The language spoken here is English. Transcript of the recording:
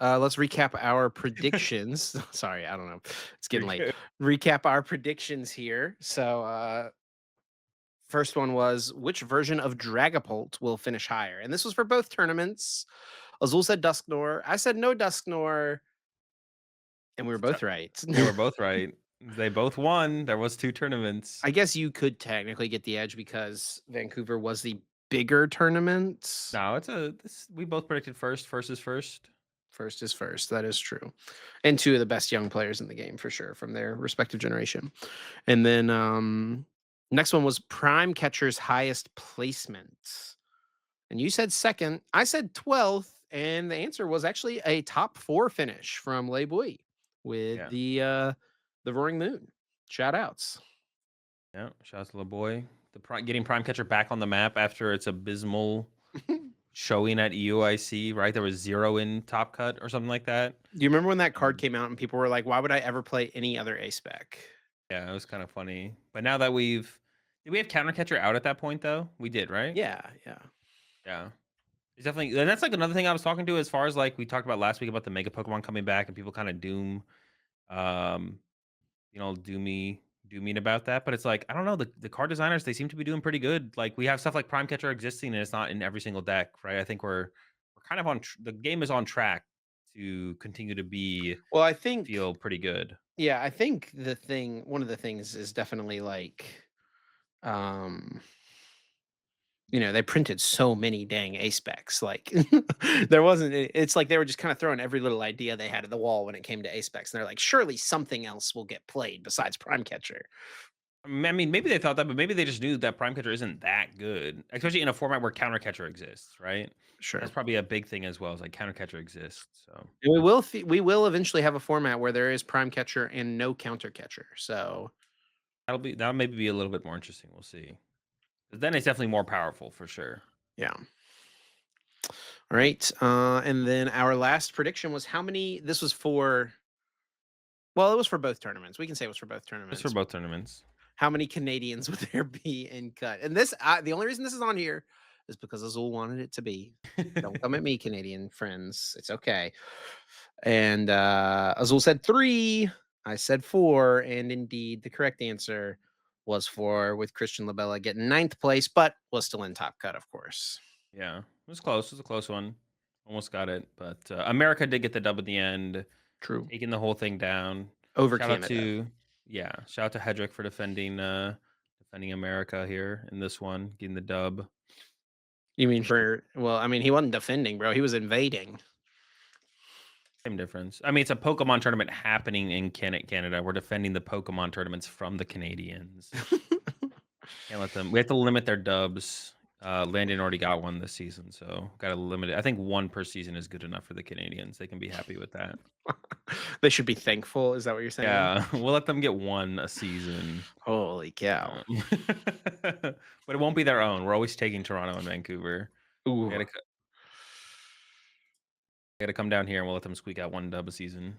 Let's recap our predictions. Sorry, I don't know. It's You're getting late. good. Recap our predictions here. So, first one was which version of Dragapult will finish higher? And this was for both tournaments. Azul said Dusknor. I said no Dusknor, and we were So both right. yeah, we're both right. They both won. There was 2 tournaments. I guess you could technically get the edge because Vancouver was the bigger tournament. No, it's a this we both predicted first. First is first. First is first. That is true. And two of the best young players in the game for sure from their respective generation. And then next one was prime catcher's highest placement. And you said second. I said 12th. And the answer was actually a top four finish from Le Bouy with Yeah. the Roaring Moon. Shout outs. Yeah. Shout out to the boy. Getting prime catcher back on the map after its abysmal Do showing at EUIC, right? There was 0 in top cut or something like that. you remember when that card Um, came out and people were like, why would I ever play any other ace spec? yeah, it was kind of funny. But now that did we have counter catcher out at that point though? We did, right? Yeah, yeah. Yeah. It's definitely, and that's like another thing I was talking to as far as like we talked about last week about the mega Pokemon coming back and people kind of um dooming about that. But it's like, I don't know, the card designers, they seem to be doing pretty good. Like we have stuff like Prime Catcher existing and it's not in every single deck, right? I think we're kind of the game is on track to continue to Well, I think feel pretty good. yeah, I think one of the things is definitely like, um, they printed so many dang A specs. Like, there wasn't. It's like they were just kind of throwing every little idea they had at the wall when it came to A specs, and they're like, surely something else will get played besides Prime Catcher. I mean, maybe they thought that, but maybe they just knew that Prime Catcher isn't that good, especially in a format where Counter Catcher exists, right? That's Sure. probably a big thing as well. Is like Counter Catcher exists, so And we will eventually have a format where there is Prime Catcher and no Counter Catcher. So that'll maybe be a little bit more interesting. We'll see. 'Cause then it's definitely more powerful for sure. yeah. All right. And then our last prediction was how many. This was for. Well, it was for both tournaments. We can say it was for both Just for tournaments. both tournaments. How many Canadians would there be in cut? And the only reason this is on here is because Azul wanted it to be. Don't come at me, Canadian friends. It's okay. And Azul said three. I said four. And indeed, the correct answer was four, with Christian Labella getting ninth place, but was still in top cut, of course. Yeah, it was close. It was a close one. Almost got it, but America did get the dub at the end, True. taking the whole thing down. Over Shout out Canada. to yeah, shout out to Hedrick for defending America here in this one, getting the dub. You mean well, I mean, he wasn't defending, bro. He was invading. Same difference. I mean, it's a Pokemon tournament happening in Canada. We're defending the Pokemon tournaments from the Canadians. Can't let them. We have to limit their dubs. Landon already got one this season, so got to limit it. I think one per season is good enough for the Canadians. They can be happy with that. They should be thankful. Is that what you're saying? Yeah, we'll let them get one a season. Holy cow. Um, but it won't be their own. We're always taking Toronto and Vancouver. They Ooh. gotta, they gotta come down here and we'll let them squeak out one dub a season.